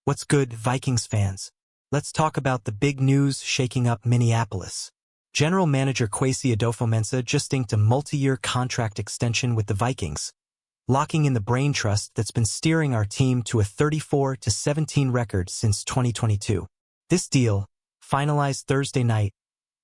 What's good, Vikings fans? Let's talk about the big news shaking up Minneapolis. General manager Kwesi KOC just inked a multi-year contract extension with the Vikings, locking in the brain trust that's been steering our team to a 34-17 record since 2022. This deal, finalized Thursday night,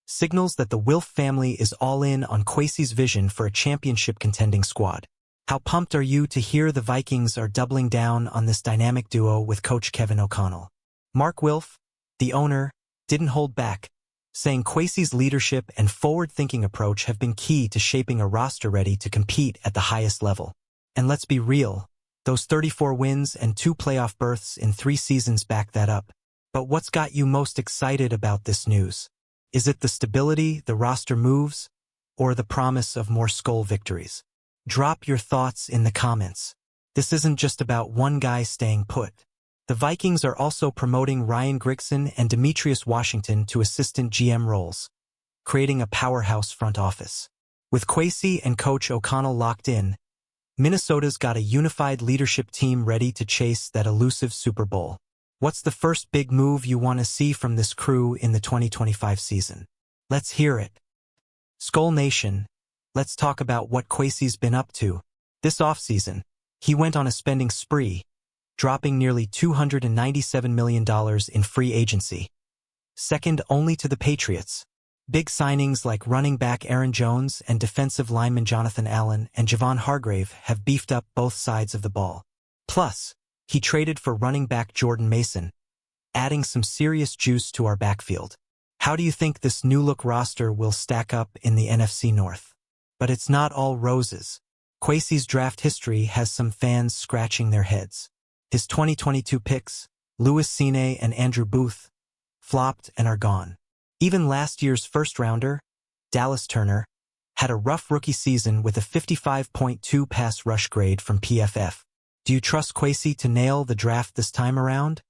signals that the Wilf family is all in on Kwesi's vision for a championship-contending squad. How pumped are you to hear the Vikings are doubling down on this dynamic duo with coach Kevin O'Connell? Mark Wilf, the owner, didn't hold back, saying Kwesi's leadership and forward-thinking approach have been key to shaping a roster ready to compete at the highest level. And let's be real, those 34 wins and 2 playoff berths in 3 seasons back that up. But what's got you most excited about this news? Is it the stability, the roster moves, or the promise of more Skull victories? Drop your thoughts in the comments. This isn't just about one guy staying put. The Vikings are also promoting Ryan Grigson and Demetrius Washington to assistant GM roles, creating a powerhouse front office. With Kwesi and coach O'Connell locked in, Minnesota's got a unified leadership team ready to chase that elusive Super Bowl. What's the first big move you want to see from this crew in the 2025 season? Let's hear it. Skull Nation, let's talk about what Kwesi's been up to. This offseason, he went on a spending spree, dropping nearly $297 million in free agency, second only to the Patriots. Big signings like running back Aaron Jones and defensive lineman Jonathan Allen and Javon Hargrave have beefed up both sides of the ball. Plus, he traded for running back Jordan Mason, adding some serious juice to our backfield. How do you think this new-look roster will stack up in the NFC North? But it's not all roses. Kwesi's draft history has some fans scratching their heads. His 2022 picks, Louis Cine and Andrew Booth, flopped and are gone. Even last year's first-rounder, Dallas Turner, had a rough rookie season with a 55.2 pass rush grade from PFF. Do you trust Kwesi to nail the draft this time around?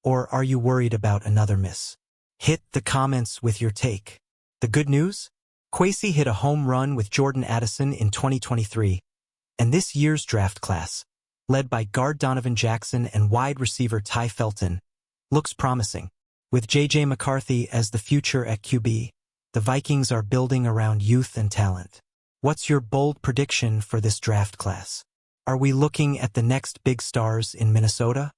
Or are you worried about another miss? Hit the comments with your take. The good news? Kwesi hit a home run with Jordan Addison in 2023, and this year's draft class, led by guard Donovan Jackson and wide receiver Ty Felton, looks promising. With J.J. McCarthy as the future at QB, the Vikings are building around youth and talent. What's your bold prediction for this draft class? Are we looking at the next big stars in Minnesota?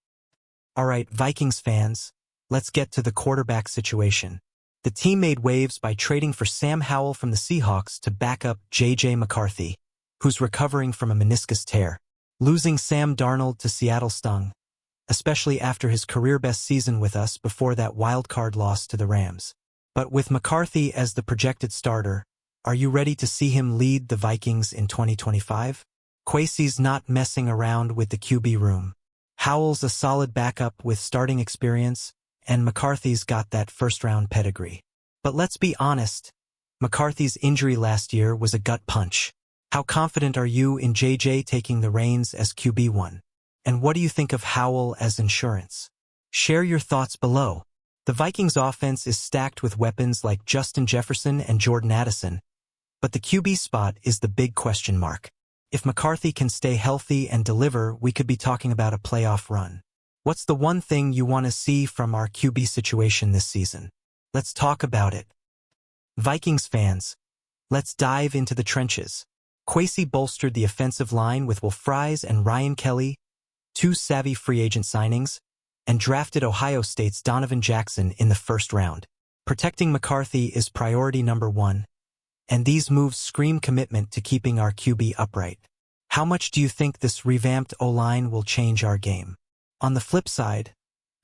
All right, Vikings fans, let's get to the quarterback situation. The team made waves by trading for Sam Howell from the Seahawks to back up J.J. McCarthy, who's recovering from a meniscus tear. Losing Sam Darnold to Seattle stung, especially after his career-best season with us before that wild-card loss to the Rams. But with McCarthy as the projected starter, are you ready to see him lead the Vikings in 2025? Kwesi's not messing around with the QB room. Howell's a solid backup with starting experience, and McCarthy's got that first-round pedigree. But let's be honest, McCarthy's injury last year was a gut punch. How confident are you in JJ taking the reins as QB1? And what do you think of Howell as insurance? Share your thoughts below. The Vikings' offense is stacked with weapons like Justin Jefferson and Jordan Addison, but the QB spot is the big question mark. If McCarthy can stay healthy and deliver, we could be talking about a playoff run. What's the one thing you want to see from our QB situation this season? Let's talk about it. Vikings fans, let's dive into the trenches. Kwesi bolstered the offensive line with Will Fries and Ryan Kelly, 2 savvy free agent signings, and drafted Ohio State's Donovan Jackson in the first round. Protecting McCarthy is priority number 1, and these moves scream commitment to keeping our QB upright. How much do you think this revamped O-line will change our game? On the flip side,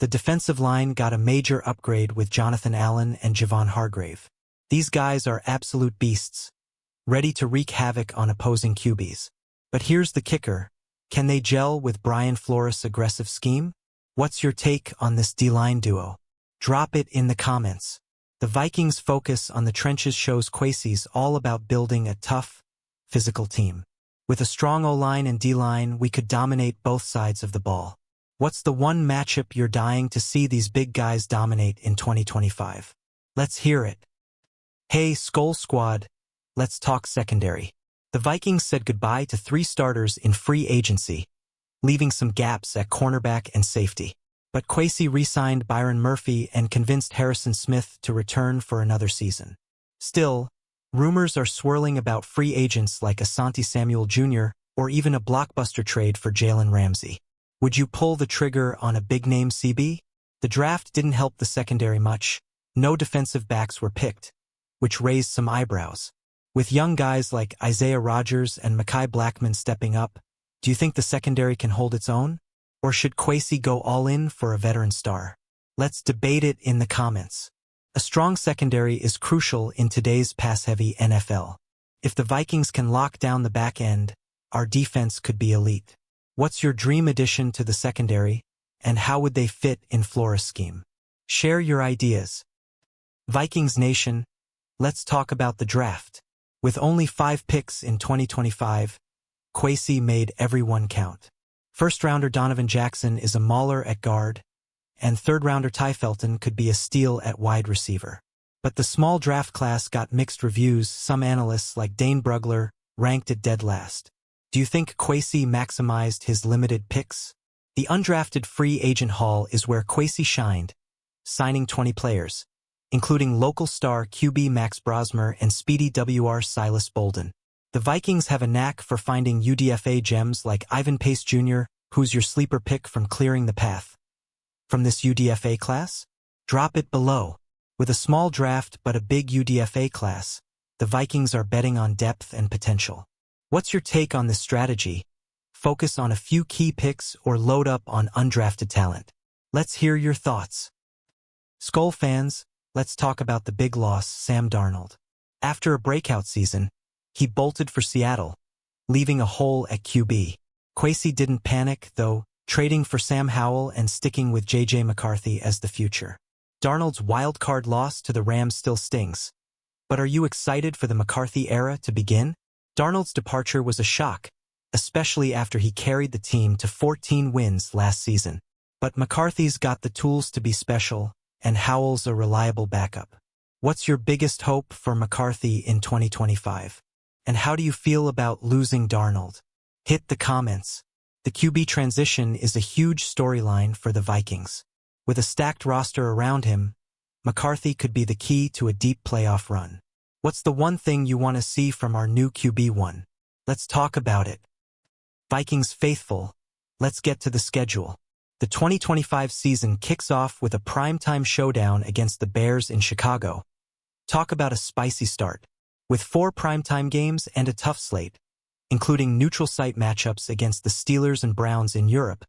the defensive line got a major upgrade with Jonathan Allen and Javon Hargrave. These guys are absolute beasts, ready to wreak havoc on opposing QBs. But here's the kicker. Can they gel with Brian Flores' aggressive scheme? What's your take on this D-line duo? Drop it in the comments. The Vikings' focus on the trenches shows Kwesi's all about building a tough, physical team. With a strong O-line and D-line, we could dominate both sides of the ball. What's the one matchup you're dying to see these big guys dominate in 2025? Let's hear it. Hey, Skull Squad, let's talk secondary. The Vikings said goodbye to 3 starters in free agency, leaving some gaps at cornerback and safety. But Kwesi re-signed Byron Murphy and convinced Harrison Smith to return for another season. Still, rumors are swirling about free agents like Asante Samuel Jr. or even a blockbuster trade for Jalen Ramsey. Would you pull the trigger on a big-name CB? The draft didn't help the secondary much. No defensive backs were picked, which raised some eyebrows. With young guys like Isaiah Rodgers and Mekhi Blackmon stepping up, do you think the secondary can hold its own? Or should Kwesi go all in for a veteran star? Let's debate it in the comments. A strong secondary is crucial in today's pass-heavy NFL. If the Vikings can lock down the back end, our defense could be elite. What's your dream addition to the secondary, and how would they fit in Flora's scheme? Share your ideas. Vikings Nation, let's talk about the draft. With only 5 picks in 2025, Kwesi made everyone count. First-rounder Donovan Jackson is a mauler at guard, and third-rounder Ty Felton could be a steal at wide receiver. But the small draft class got mixed reviews. Some analysts, like Dane Brugler, ranked it dead last. Do you think Kwesi maximized his limited picks? The undrafted free agent haul is where Kwesi shined, signing 20 players, including local star QB Max Brosmer and speedy WR Silas Bolden. The Vikings have a knack for finding UDFA gems like Ivan Pace Jr., who's your sleeper pick from clearing the path. From this UDFA class? Drop it below. With a small draft but a big UDFA class, the Vikings are betting on depth and potential. What's your take on this strategy? Focus on a few key picks or load up on undrafted talent? Let's hear your thoughts. Skull fans, let's talk about the big loss, Sam Darnold. After a breakout season, he bolted for Seattle, leaving a hole at QB. Kwesi didn't panic, though, trading for Sam Howell and sticking with J.J. McCarthy as the future. Darnold's wildcard loss to the Rams still stings. But are you excited for the McCarthy era to begin? Darnold's departure was a shock, especially after he carried the team to 14 wins last season. But McCarthy's got the tools to be special, and Howell's a reliable backup. What's your biggest hope for McCarthy in 2025? And how do you feel about losing Darnold? Hit the comments. The QB transition is a huge storyline for the Vikings. With a stacked roster around him, McCarthy could be the key to a deep playoff run. What's the one thing you want to see from our new QB1? Let's talk about it. Vikings faithful, let's get to the schedule. The 2025 season kicks off with a primetime showdown against the Bears in Chicago. Talk about a spicy start. With 4 primetime games and a tough slate, including neutral site matchups against the Steelers and Browns in Europe,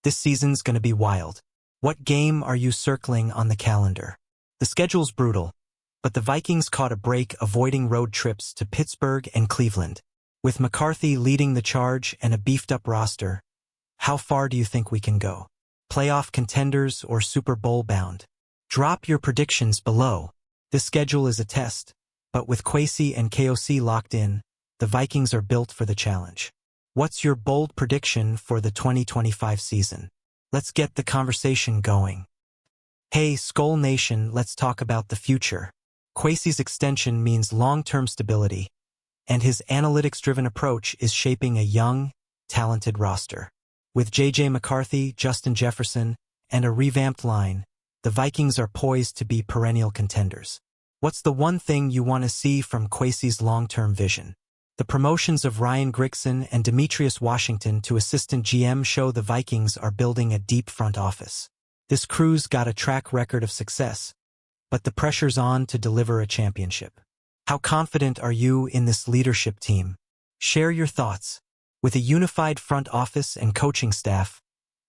this season's going to be wild. What game are you circling on the calendar? The schedule's brutal, but the Vikings caught a break avoiding road trips to Pittsburgh and Cleveland. With McCarthy leading the charge and a beefed-up roster, how far do you think we can go? Playoff contenders or Super Bowl bound? Drop your predictions below. This schedule is a test, but with Kwesi and KOC locked in, the Vikings are built for the challenge. What's your bold prediction for the 2025 season? Let's get the conversation going. Hey, Skull Nation, let's talk about the future. Kwesi's extension means long-term stability, and his analytics-driven approach is shaping a young, talented roster. With J.J. McCarthy, Justin Jefferson, and a revamped line, the Vikings are poised to be perennial contenders. What's the one thing you want to see from Kwesi's long-term vision? The promotions of Ryan Grigson and Demetrius Washington to assistant GM show the Vikings are building a deep front office. This crew's got a track record of success, but the pressure's on to deliver a championship. How confident are you in this leadership team? Share your thoughts. With a unified front office and coaching staff,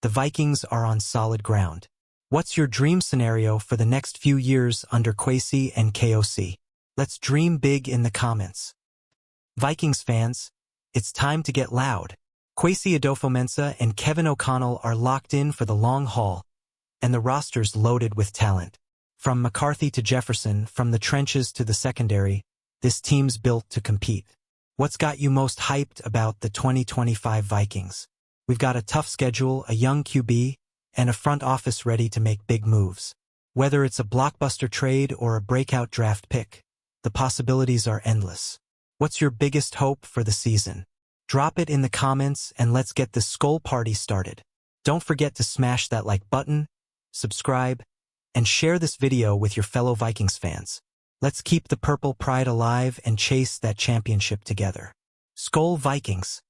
the Vikings are on solid ground. What's your dream scenario for the next few years under Kwesi and KOC? Let's dream big in the comments. Vikings fans, it's time to get loud. Kwesi Adofo-Mensah and Kevin O'Connell are locked in for the long haul, and the roster's loaded with talent. From McCarthy to Jefferson, from the trenches to the secondary, this team's built to compete. What's got you most hyped about the 2025 Vikings? We've got a tough schedule, a young QB, and a front office ready to make big moves. Whether it's a blockbuster trade or a breakout draft pick, the possibilities are endless. What's your biggest hope for the season? Drop it in the comments and let's get the Skull Party started. Don't forget to smash that like button, subscribe, and share this video with your fellow Vikings fans. Let's keep the purple pride alive and chase that championship together. Skol Vikings!